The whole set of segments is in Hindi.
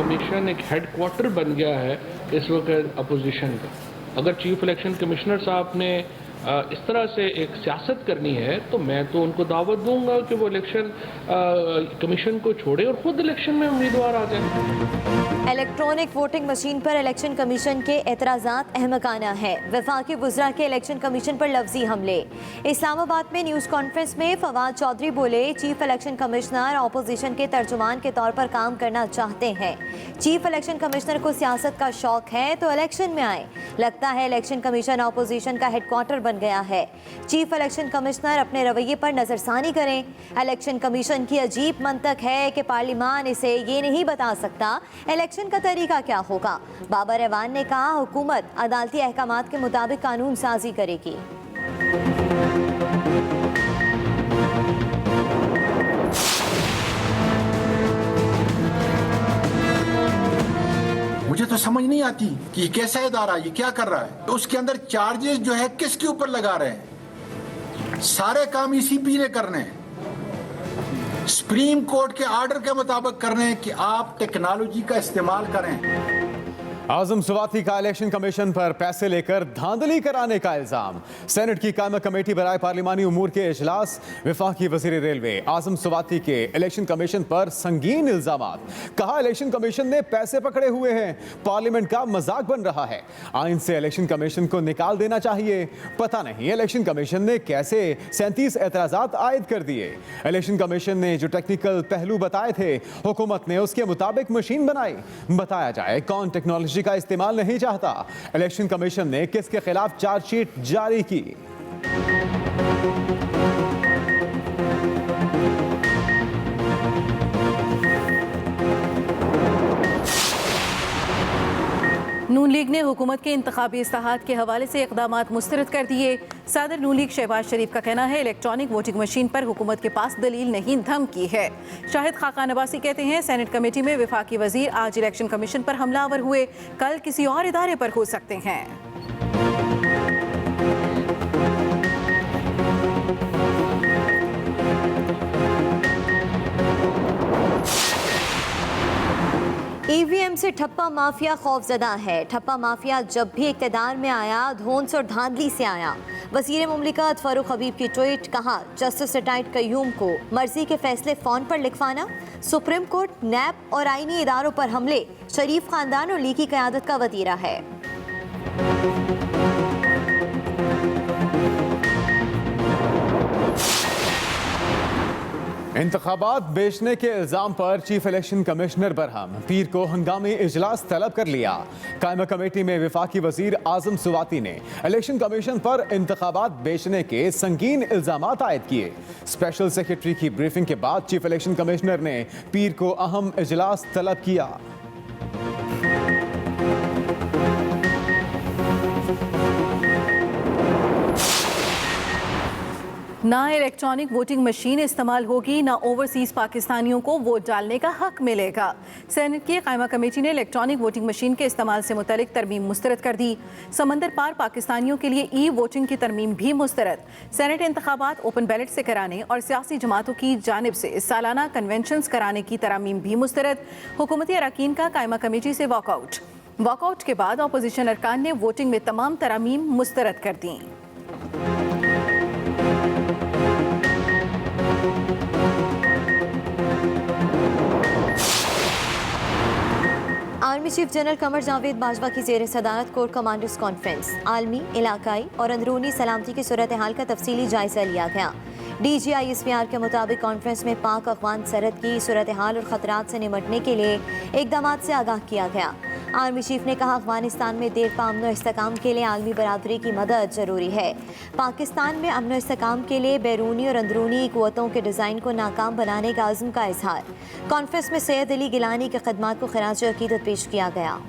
कमीशन एक हेडक्वार्टर बन गया है इस वक्त अपोजिशन का। अगर चीफ इलेक्शन कमिश्नर साहब ने इस तरह से एक सियासत करनी है तो मैं तो उनको दावत दूंगा कि वो इलेक्शन कमीशन को छोड़े और खुद इलेक्शन में उम्मीदवार आ जाए। इलेक्ट्रॉनिक वोटिंग मशीन पर इलेक्शन कमीशन के एतराज़ात अहमकाना है। वफाकी वुज़रा के इलेक्शन कमीशन पर लफ्जी हमले। इस्लामाबाद में न्यूज़ कॉन्फ्रेंस में फवाद चौधरी बोले, चीफ इलेक्शन कमिश्नर अपोजिशन के तर्जुमान के तौर पर काम करना चाहते हैं। चीफ इलेक्शन कमिश्नर को सियासत का शौक है तो इलेक्शन में आए। लगता है इलेक्शन कमीशन अपोजिशन का हेडक्वार्टर बन गया है। चीफ इलेक्शन कमिश्नर अपने रवैये पर नजरसानी करें। इलेक्शन कमीशन की अजीब मंतक है कि पार्लिमान इसे ये नहीं बता सकता इलेक्शन का तरीका क्या होगा। बाबर एवान ने कहा, हुकूमत अदालती अहकामात के मुताबिक कानून साजी करेगी। मुझे तो समझ नहीं आती कि कैसा इदारा, ये क्या कर रहा है। तो उसके अंदर चार्जेस जो है किसके ऊपर लगा रहे हैं। सारे काम ईसीपी ने करने हैं, सुप्रीम कोर्ट के ऑर्डर के मुताबिक करने हैं कि आप टेक्नोलॉजी का इस्तेमाल करें। आजम सुवाती का इलेक्शन कमीशन पर पैसे लेकर धांधली कराने का इल्जाम। सेनेट की कायम कमेटी बराए पार्लिमानी उमूर के इजलास। वफाकी वजीर रेलवे आजम सुवाती के इलेक्शन कमीशन पर संगीन इल्जामात। कहा, इलेक्शन कमीशन ने पैसे पकड़े हुए हैं, पार्लियामेंट का मजाक बन रहा है। आइन से इलेक्शन कमीशन को निकाल देना चाहिए। पता नहीं इलेक्शन कमीशन ने कैसे 37 एतराजात आयद कर दिए। इलेक्शन कमीशन ने जो टेक्निकल पहलू बताए थे, हुकूमत ने उसके मुताबिक मशीन बनाई। बताया जाए कौन टेक्नोलॉजी का इस्तेमाल नहीं चाहता। इलेक्शन कमीशन ने किसके खिलाफ चार्जशीट जारी की। नून लीग ने हुकूमत के इंतखाबी इस्लाहात के हवाले से इक़दामात मुस्तरद कर दिए। सदर नून लीग शहबाज शरीफ का कहना है, इलेक्ट्रॉनिक वोटिंग मशीन पर हुकूमत के पास दलील नहीं, धमकी है। शाहिद खाकान अब्बासी कहते हैं, सेनेट कमेटी में वफाकी वजीर आज इलेक्शन कमीशन पर हमलावर हुए, कल किसी और इदारे पर हो सकते हैं। ईवीएम से ठप्पा माफिया खौफजदा है। ठप्पा माफिया जब भी इक़्तिदार में आया, धोंस और धांधली से आया। वज़ीर मुमलिकत फारूक हबीब की ट्वीट, कहा, जस्टिस रिटायर्ड कय्यूम को मर्जी के फैसले फ़ोन पर लिखवाना। सुप्रीम कोर्ट, नैब और आईनी इदारों पर हमले शरीफ खानदान और लीग की क़यादत का वतीरा है। इंतखाबात बेचने के इल्जाम पर चीफ इलेक्शन कमिश्नर बरहम। पीर को हंगामी इजलास तलब कर लिया। कायमा कमेटी में वफाकी वजीर आजम सुवाती ने इलेक्शन कमीशन पर इंतखाबात बेचने के संगीन इल्जामात आयद किए। स्पेशल सेक्रेटरी की ब्रीफिंग के बाद चीफ इलेक्शन कमिश्नर ने पीर को अहम इजलास तलब किया। ना इलेक्ट्रॉनिक वोटिंग मशीन इस्तेमाल होगी, ना ओवरसीज पाकिस्तानियों को वोट डालने का हक मिलेगा। सेनेट की कायमा कमेटी ने इलेक्ट्रॉनिक वोटिंग मशीन के इस्तेमाल से मुतल्लिक तरमीम मुस्तरद कर दी। समंदर पार पाकिस्तानियों के लिए ई वोटिंग की तरमीम भी मुस्तरद। सेनेट इंतखाबात ओपन बैलेट से कराने और सियासी जमातों की जानिब से सालाना कन्वेंशंस कराने की तरमीम भी मुस्तरद। हुकूमती अरकान का कायमा कमेटी से वॉकआउट के बाद अपोजिशन अरकान ने वोटिंग में तमाम तरमीम मुस्तरद कर दी। Army chief general Qamar Javed Bajwa की ज़ेर सदारत कोर कमांडर्स कॉन्फ्रेंस। आलमी, इलाकाई और अंदरूनी सलामती की सूरत हाल का तफसीली जायजा लिया गया। DGISPR के मुताबिक कॉन्फ्रेंस में पाक अफगान सरहद की सूरत हाल और ख़तरात से निमटने के लिए इक़दामात से आगाह किया गया। आर्मी चीफ ने कहा, अफगानिस्तान में देरपा अमन और इस्तेकाम के लिए आलमी बरादरी की मदद ज़रूरी है। पाकिस्तान में अमन और इस्तेकाम के लिए बैरूनी और अंदरूनी क़ुव्वतों के डिज़ाइन को नाकाम बनाने का अज़्म का इजहार। कॉन्फ्रेंस में सैयद अली गिलानी के खदमात को खराज अकीदत पेश किया गया।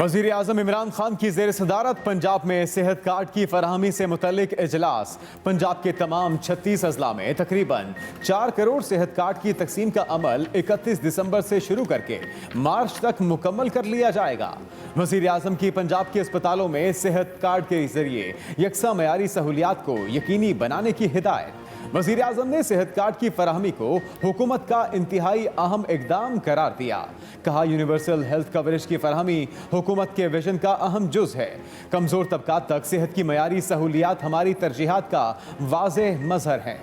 वज़ीर आज़म इमरान खान की ज़ेर सदारत पंजाब में सेहत कार्ड की फराहमी से मुतल्लिक इजलास। पंजाब के तमाम 36 अजला में तकरीबन 4 करोड़ सेहत कार्ड की तकसीम का अमल 31 दिसंबर से शुरू करके मार्च तक मुकम्मल कर लिया जाएगा। वज़ीर आज़म की पंजाब के अस्पतालों में सेहत कार्ड के जरिए यकसा मयारी सहूलियात को यकीनी बनाने की हिदायत। वज़ीर आज़म ने सेहत कार्ड की फराहमी को हुकूमत का इंतहाई अहम इकदाम करार दिया। कहा, यूनिवर्सल हेल्थ कवरेज की फराहमी हुकूमत के विजन का अहम जुज़ है। कमज़ोर तबकात तक सेहत की मयारी सहूलियात हमारी तरजीहात का वाज़ेह मज़हर है।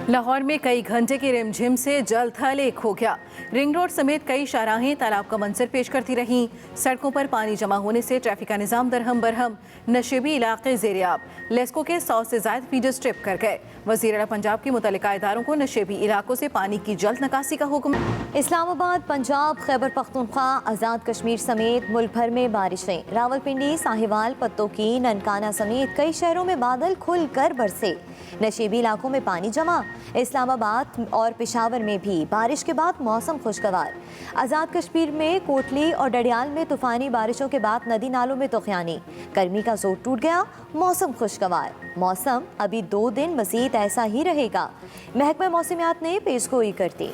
लाहौर में कई घंटे की रिमझिम से जल थल एक हो गया। रिंग रोड समेत कई शाहराहें तालाब का मंजर पेश करती रहीं। सड़कों पर पानी जमा होने से ट्रैफिक का निज़ाम दरहम बरहम। नशेबी इलाके ज़ेरियाब। लेस्को के 100 से ज़ायद फीडर स्ट्रिप कर गए। वज़ीर आला पंजाब की मुतल्लिका इदारों को नशेबी इलाकों से पानी की जल्द निकासी का हुक्म। इस्लामाबाद, पंजाब, खैबर पख्तूनख्वा, आज़ाद कश्मीर समेत मुल्क भर में बारिशें। रावलपिंडी, साहिवाल, पत्तोकी, ननकाना समेत कई शहरों में बादल खुलकर बरसे। नशेबी इलाकों में पानी जमा। इस्लामाबाद और पेशावर में भी बारिश के बाद मौसम खुशगवार। आज़ाद कश्मीर में कोटली और डडियाल में तूफ़ानी बारिशों के बाद नदी नालों में तुग़यानी। गर्मी का जोर टूट गया, मौसम खुशगवार। मौसम अभी 2 दिन मज़ीद ऐसा ही रहेगा, महकमा मौसमियात ने पेशगोई कर दी।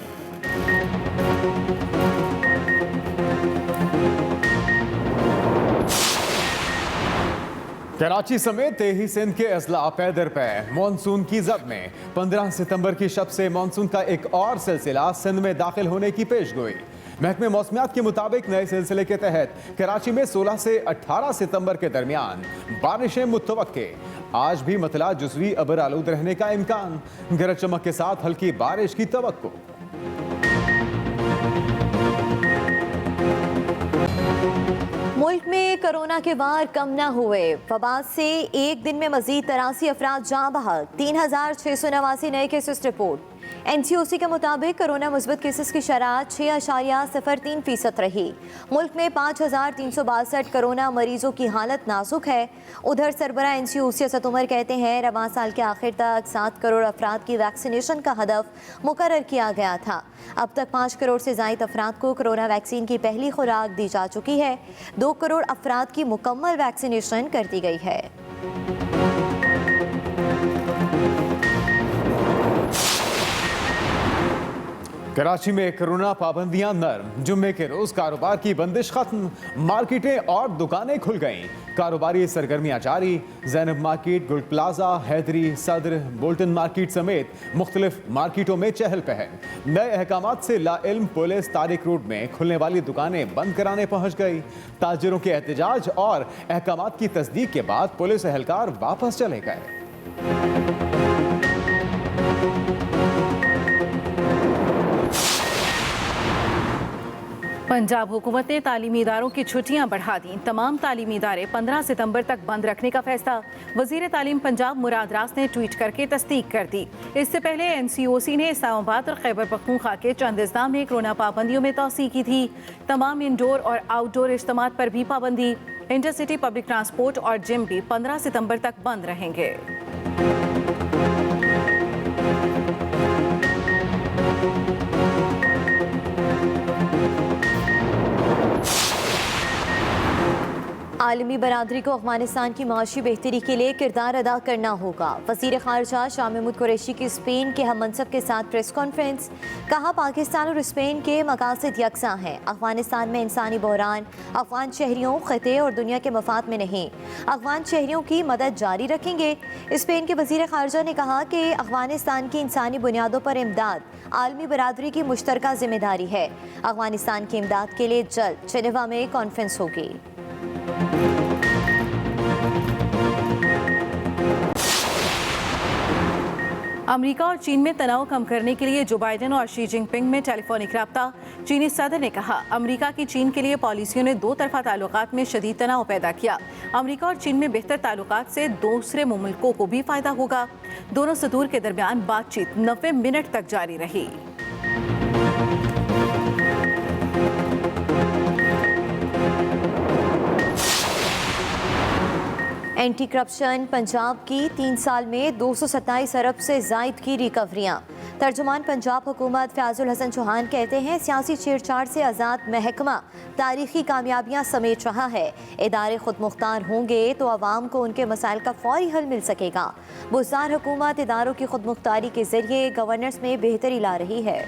कराची समेत तेही सिंध के अजला पैदर पे मानसून की जद में 15 सितंबर की शब से मानसून का एक और सिलसिला सिंध में दाखिल होने की पेशगोई। महकमे मौसमियात के मुताबिक नए सिलसिले के तहत कराची में 16 से 18 सितंबर के दरमियान बारिशें मुतवक्के। आज भी मतला जुज़वी अबर आलूद रहने का इम्कान। गरज चमक के साथ हल्की बारिश की तवक्को। मुल्क में कोरोना के वार कम न हुए। वबा से एक दिन में मजीद 83 अफराद जाँ बहक। 3689 नए केसेस रिपोर्ट। NCOC के मुताबिक कोरोना मुस्बत केसेस की शरह 6.03% रही। मुल्क में 5362 कोरोना मरीजों की हालत नाजुक है। उधर सरबरा NCOC असद उमर कहते हैं, रवां साल के आखिर तक 7 करोड़ अफराद की वैक्सीनेशन का हदफ मुकर्रर किया गया था। अब तक 5 करोड़ से ज़ायद अफराद को कोरोना वैक्सीन की पहली खुराक दी जा चुकी है। 2 करोड़ अफराद की मुकम्मल वैक्सीनेशन कर दी गई है। कराची में कोरोना पाबंदियां नर्म। जुम्मे के रोज कारोबार की बंदिश खत्म। मार्केटें और दुकानें खुल गईं। कारोबारी सरगर्मियां जारी। ज़ैनब मार्केट, गुल प्लाजा, हैदरी, सदर, बोल्टन मार्केट समेत मुख्तलिफ मार्केटों में चहल पहल। नए अहकामात से लाइल्म पुलिस तारिक रोड में खुलने वाली दुकानें बंद कराने पहुंच गई। ताजिरों के एहतजाज और अहकामात की तस्दीक के बाद पुलिस एहलकार वापस चले गए। पंजाब हुकूमत ने तालीमी इदारों की छुट्टियां बढ़ा दी। तमाम तालीमी इदारे 15 सितंबर तक बंद रखने का फैसला वजीर तालीम पंजाब मुराद रास ने ट्वीट करके तस्दीक कर दी। इससे पहले NCOC ने इस्लामाबाद और खैबर पख्तूनख्वा के चंद अजला में कोरोना पाबंदियों में तौसी की थी। तमाम इंडोर और आउटडोर इज्तिमात पर भी पाबंदी। इंटरसिटी पब्लिक ट्रांसपोर्ट और जिम भी 15 सितंबर तक बंद रहेंगे। आलमी बरादरी को अफगानिस्तान की माशी बेहतरी के लिए किरदार अदा करना होगा। वज़ीर ख़ारजा शाह महमूद कुरैशी की स्पेन के हम मनसब के साथ प्रेस कॉन्फ्रेंस। कहा, पाकिस्तान और स्पेन के मकासद यकसा हैं। अफगानिस्तान में इंसानी बहरान अफगान शहरियों, ख़िते और दुनिया के मफाद में नहीं। अफगान शहरियों की मदद जारी रखेंगे। स्पेन के वज़ीर ख़ारजा ने कहा कि अफगानिस्तान की इंसानी बुनियादों पर इमदाद आलमी बरादरी की मुश्तरका जिम्मेदारी है। अफगानिस्तान की इमदाद के लिए जल्द जेनेवा में कॉन्फ्रेंस होगी। अमेरिका और चीन में तनाव कम करने के लिए जो बाइडेन और शी जिनपिंग में टेलीफोनिक रब्ता। चीनी सदर ने कहा, अमेरिका की चीन के लिए पॉलिसियों ने 2 तरफा ताल्लुकात में शदीद तनाव पैदा किया। अमेरिका और चीन में बेहतर ताल्लुकात से दूसरे मुल्कों को भी फायदा होगा। दोनों सदूर के दरमियान बातचीत 90 मिनट तक जारी रही। एंटी करप्शन पंजाब की 3 साल में 227 अरब से जायद की रिकवरियाँ। तर्जुमान पंजाब हुकूमत फयाजुल हसन चौहान कहते हैं सियासी छेड़छाड़ से आज़ाद महकमा तारीखी कामयाबियां समेट रहा है। इदारे खुद मुख्तार होंगे तो आवाम को उनके मसाइल का फौरी हल मिल सकेगा। बुज़दार हुकूमत इदारों की खुद मुख्तारी के जरिए गवर्नेंस में बेहतरी ला रही है।